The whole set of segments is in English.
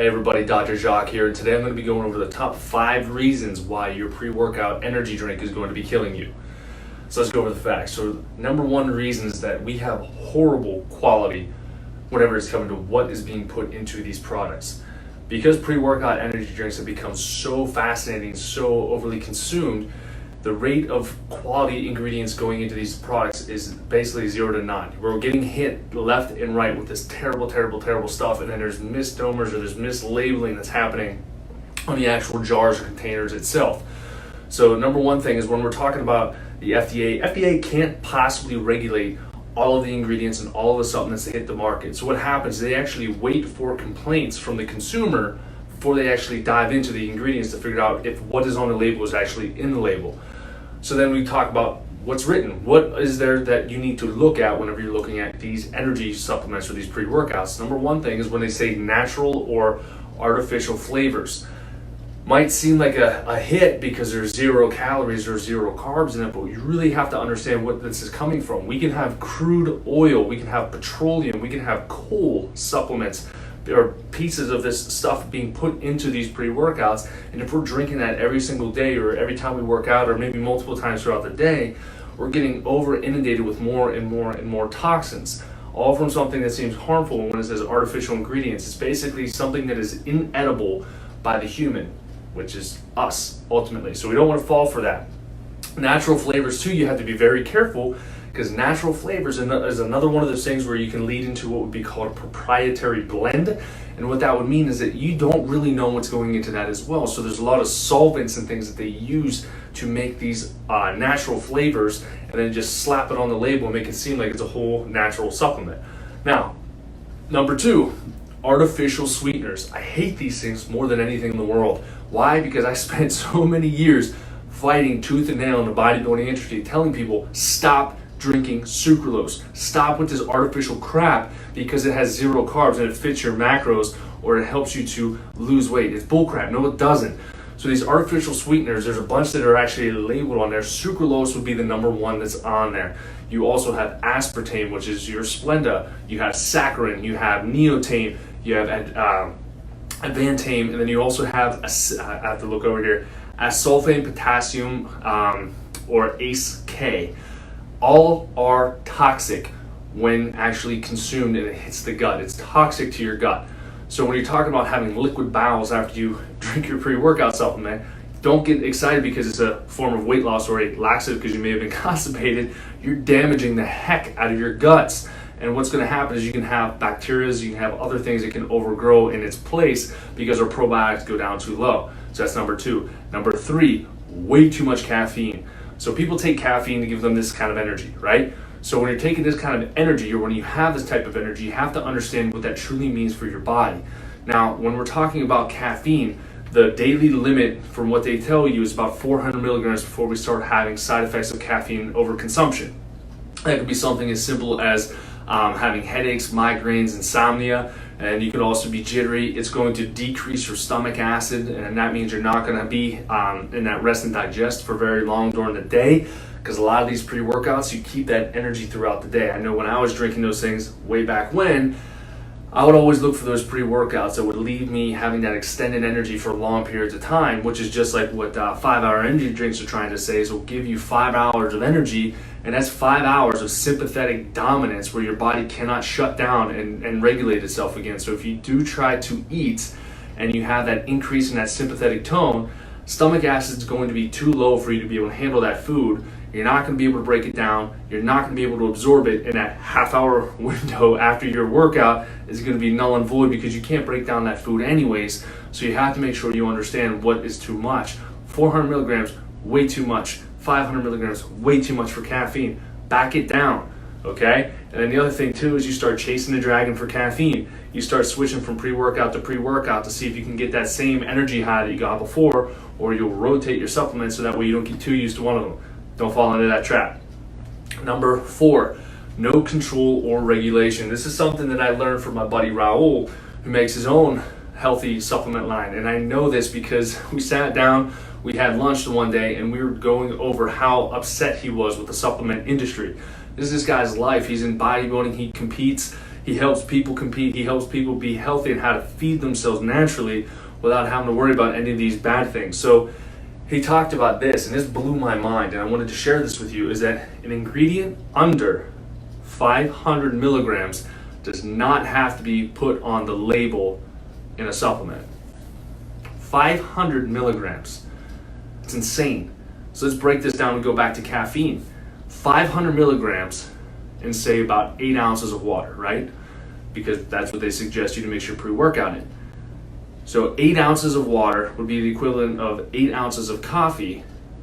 Hey everybody, Dr. Jacques here, and today I'm going to be going over the top 5 reasons why your pre-workout energy drink is going to be killing you. So let's go over the facts. So number 1 reason is that we have horrible quality whenever it's coming to what is being put into these products. Because pre-workout energy drinks have become so fascinating, so overly consumed, the rate of quality ingredients going into these products is basically 0 to none. We're getting hit left and right with this terrible stuff, and then there's misnomers or there's mislabeling that's happening on the actual jars or containers itself. So number 1 thing is when we're talking about the FDA can't possibly regulate all of the ingredients and all of the supplements that hit the market. So what happens, they actually wait for complaints from the consumer before they actually dive into the ingredients to figure out if what is on the label is actually in the label. So then we talk about what's written. What is there that you need to look at whenever you're looking at these energy supplements or these pre-workouts? Number 1 thing is when they say natural or artificial flavors. Might seem like a hit because there's 0 calories or 0 carbs in it, but you really have to understand what this is coming from. We can have crude oil, we can have petroleum, we can have coal supplements. There are pieces of this stuff being put into these pre-workouts, and if we're drinking that every single day or every time we work out or maybe multiple times throughout the day, we're getting over inundated with more and more toxins, all from something that seems harmful. When it says artificial ingredients, it's basically something that is inedible by the human, which is us ultimately. So we don't want to fall for that. Natural flavors too, you have to be very careful, because natural flavors is another one of those things where you can lead into what would be called a proprietary blend. And what that would mean is that you don't really know what's going into that as well. So there's a lot of solvents and things that they use to make these natural flavors, and then just slap it on the label and make it seem like it's a whole natural supplement. Now, number 2, artificial sweeteners. I hate these things more than anything in the world. Why? Because I spent so many years fighting tooth and nail in the bodybuilding industry, telling people, stop drinking sucralose. Stop with this artificial crap because it has 0 carbs and it fits your macros or it helps you to lose weight. It's bullcrap. No, it doesn't. So these artificial sweeteners, there's a bunch that are actually labeled on there. Sucralose would be the number 1 that's on there. You also have aspartame, which is your Splenda. You have saccharin. You have neotame. You have advantame, and then you also have, I have to look over here, acesulfame potassium or ACE-K. All are toxic when actually consumed and it hits the gut. It's toxic to your gut. So when you're talking about having liquid bowels after you drink your pre-workout supplement, don't get excited because it's a form of weight loss or a laxative because you may have been constipated. You're damaging the heck out of your guts. And what's going to happen is you can have bacteria, you can have other things that can overgrow in its place because our probiotics go down too low. So that's number 2. Number 3, way too much caffeine. So people take caffeine to give them this kind of energy, right? So when you're taking this kind of energy, or when you have this type of energy, you have to understand what that truly means for your body. Now, when we're talking about caffeine, the daily limit from what they tell you is about 400 milligrams before we start having side effects of caffeine overconsumption. That could be something as simple as having headaches, migraines, insomnia, and you could also be jittery. It's going to decrease your stomach acid, and that means you're not going to be in that rest and digest for very long during the day, because a lot of these pre-workouts, you keep that energy throughout the day. I know when I was drinking those things way back when, I would always look for those pre-workouts that would leave me having that extended energy for long periods of time, which is just like what 5-hour energy drinks are trying to say. So it'll give you 5 hours of energy, and that's 5 hours of sympathetic dominance where your body cannot shut down and regulate itself again. So if you do try to eat and you have that increase in that sympathetic tone, stomach acid is going to be too low for you to be able to handle that food. You're not going to be able to break it down. You're not going to be able to absorb it, and that half-hour window after your workout is going to be null and void because you can't break down that food anyways. So you have to make sure you understand what is too much. 400 milligrams, way too much. 500 milligrams, way too much for caffeine. Back it down, okay? And then the other thing too is you start chasing the dragon for caffeine. You start switching from pre-workout to pre-workout to see if you can get that same energy high that you got before, or you'll rotate your supplements so that way you don't get too used to one of them. Don't fall into that trap. Number 4, no control or regulation. This is something that I learned from my buddy Raul, who makes his own healthy supplement line. And I know this because we sat down, we had lunch one day, and we were going over how upset he was with the supplement industry. This is this guy's life. He's in bodybuilding, he competes, He helps people compete. He helps people be healthy and how to feed themselves naturally without having to worry about any of these bad things. So he talked about this, and this blew my mind, and I wanted to share this with you, is that an ingredient under 500 milligrams does not have to be put on the label in a supplement. 500 milligrams. It's insane. So let's break this down and go back to caffeine. 500 milligrams and say about 8 ounces of water, right? Because that's what they suggest you to mix your pre-workout in. So 8 ounces of water would be the equivalent of 8 ounces of coffee,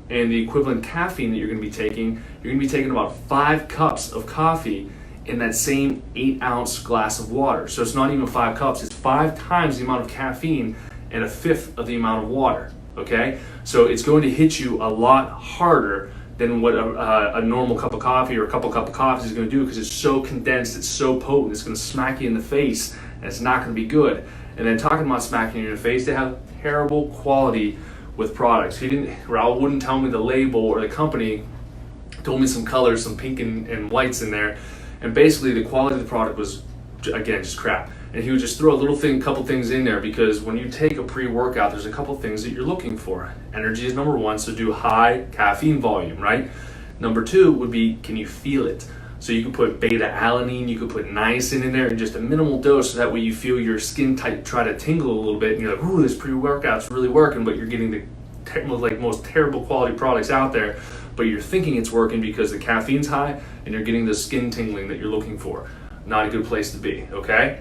and the equivalent caffeine that you're going to be taking about 5 cups of coffee in that same 8 ounce glass of water. So it's not even 5 cups, it's 5 times the amount of caffeine and a fifth of the amount of water, okay? So it's going to hit you a lot harder than what a normal cup of coffee or a couple cup of coffee is going to do, because it's so condensed, it's so potent, it's going to smack you in the face, and it's not going to be good. And then talking about smacking you in the face, they have terrible quality with products. Raul wouldn't tell me the label or the company, told me some colors, some pink and whites in there, and basically the quality of the product was, again, just crap. And he would just throw a couple things in there, because when you take a pre-workout, there's a couple things that you're looking for. Energy is number one, so do high caffeine volume, right? Number two would be, can you feel it? So you can put beta-alanine, you could put niacin in there in just a minimal dose, so that way you feel your skin tight try to tingle a little bit, and you're like, ooh, this pre-workout's really working, but you're getting the most terrible quality products out there, but you're thinking it's working because the caffeine's high, and you're getting the skin tingling that you're looking for. Not a good place to be, okay?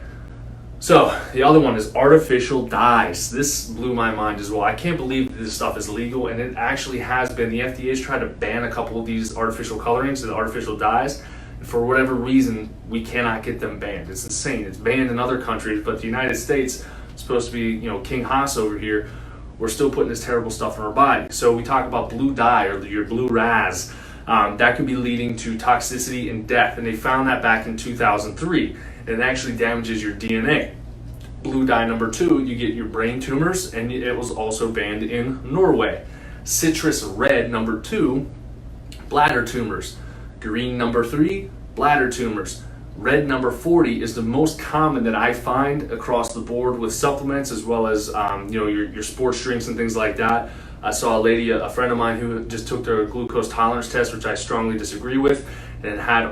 So the other one is artificial dyes. This blew my mind as well. I can't believe that this stuff is legal, and it actually has been. The FDA's tried to ban a couple of these artificial colorings and artificial dyes. For whatever reason, we cannot get them banned. It's insane. It's banned in other countries, but the United States, supposed to be, King Haas over here, we're still putting this terrible stuff in our body. So we talk about blue dye, or your blue raz. That could be leading to toxicity and death, and they found that back in 2003. And it actually damages your DNA. Blue dye number 2, you get your brain tumors, and it was also banned in Norway. Citrus red number 2, bladder tumors. Green number 3, bladder tumors. Red number 40 is the most common that I find across the board with supplements, as well as your sports drinks and things like that. I saw a friend of mine who just took their glucose tolerance test, which I strongly disagree with, and it had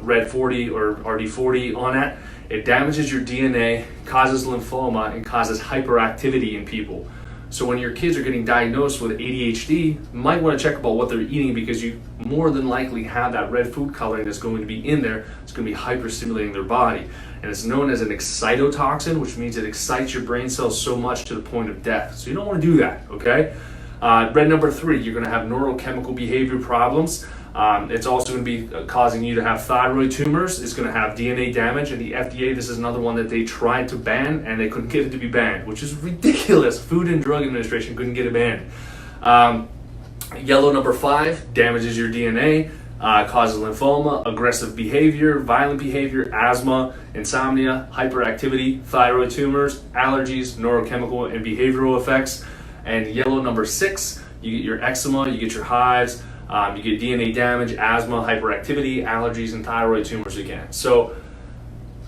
red 40 or RD40 on it. It damages your DNA, causes lymphoma, and causes hyperactivity in people. So when your kids are getting diagnosed with ADHD, you might want to check about what they're eating, because you more than likely have that red food coloring that's going to be in there. It's going to be hyperstimulating their body. And it's known as an excitotoxin, which means it excites your brain cells so much to the point of death. So you don't want to do that, okay? Red number 3, you're going to have neurochemical behavior problems. It's also going to be causing you to have thyroid tumors. It's going to have DNA damage, and the FDA, this is another one that they tried to ban, and they couldn't get it to be banned, which is ridiculous. Food and Drug Administration couldn't get it banned. Yellow number 5 damages your DNA, causes lymphoma, aggressive behavior, violent behavior, asthma, insomnia, hyperactivity, thyroid tumors, allergies, neurochemical and behavioral effects. And yellow number 6, you get your eczema, you get your hives, you get DNA damage, asthma, hyperactivity, allergies, and thyroid tumors again. So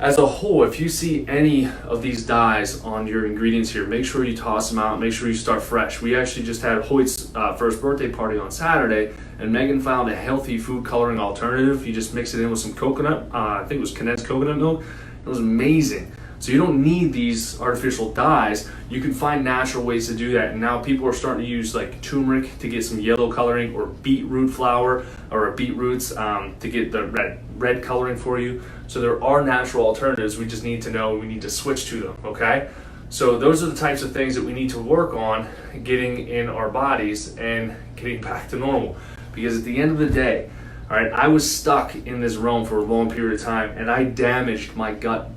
as a whole, if you see any of these dyes on your ingredients here, make sure you toss them out, make sure you start fresh. We actually just had Hoyt's first birthday party on Saturday, and Megan found a healthy food coloring alternative. You just mix it in with some coconut, I think it was condensed coconut milk. It was amazing. So you don't need these artificial dyes. You can find natural ways to do that. And now people are starting to use like turmeric to get some yellow coloring, or beetroot flour or beetroots to get the red coloring for you. So there are natural alternatives. We just need to know, we need to switch to them, okay? So those are the types of things that we need to work on getting in our bodies and getting back to normal. Because at the end of the day, all right, I was stuck in this realm for a long period of time, and I damaged my gut.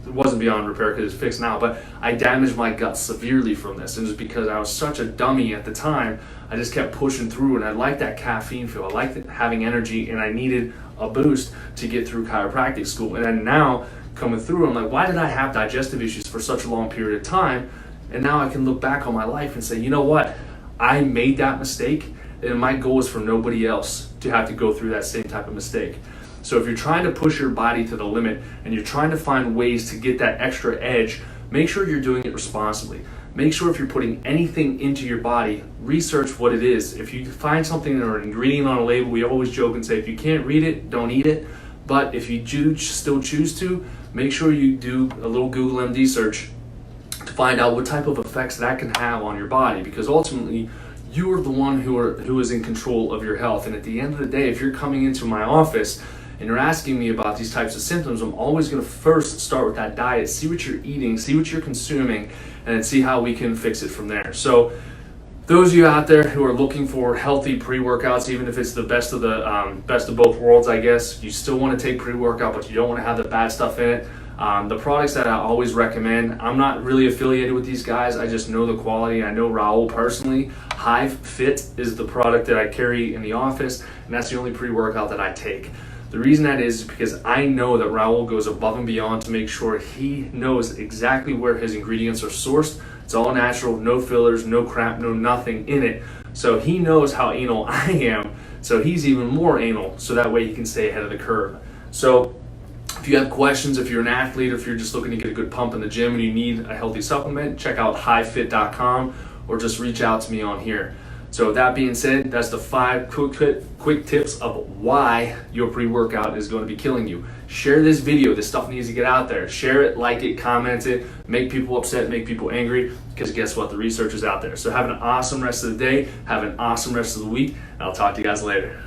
It wasn't beyond repair because it's fixed now, but I damaged my gut severely from this. And it was because I was such a dummy at the time. I just kept pushing through, and I liked that caffeine feel. I liked having energy, and I needed a boost to get through chiropractic school. And then now coming through, I'm like, why did I have digestive issues for such a long period of time? And now I can look back on my life and say, you know what? I made that mistake, and my goal is for nobody else to have to go through that same type of mistake. So if you're trying to push your body to the limit and you're trying to find ways to get that extra edge, make sure you're doing it responsibly. Make sure if you're putting anything into your body, research what it is. If you find something or an ingredient on a label, we always joke and say, if you can't read it, don't eat it. But if you do still choose to, make sure you do a little Google MD search to find out what type of effects that can have on your body, because ultimately you are the one who is in control of your health. And at the end of the day, if you're coming into my office and you're asking me about these types of symptoms, I'm always going to first start with that diet, see what you're eating, see what you're consuming, and then see how we can fix it from there. So those of you out there who are looking for healthy pre-workouts, even if it's the best of both worlds, I guess, you still want to take pre-workout, but you don't want to have the bad stuff in it. The products that I always recommend, I'm not really affiliated with these guys, I just know the quality. I know Raul personally. Hive Fit is the product that I carry in the office, and that's the only pre-workout that I take. The reason that is because I know that Raul goes above and beyond to make sure he knows exactly where his ingredients are sourced. It's all natural, no fillers, no crap, no nothing in it. So he knows how anal I am, so he's even more anal, so that way he can stay ahead of the curve. So if you have questions, if you're an athlete, if you're just looking to get a good pump in the gym and you need a healthy supplement, check out hivefit.com or just reach out to me on here. So with that being said, that's the 5 quick tips of why your pre-workout is going to be killing you. Share this video. This stuff needs to get out there. Share it, like it, comment it, make people upset, make people angry, because guess what? The research is out there. So have an awesome rest of the day. Have an awesome rest of the week. And I'll talk to you guys later.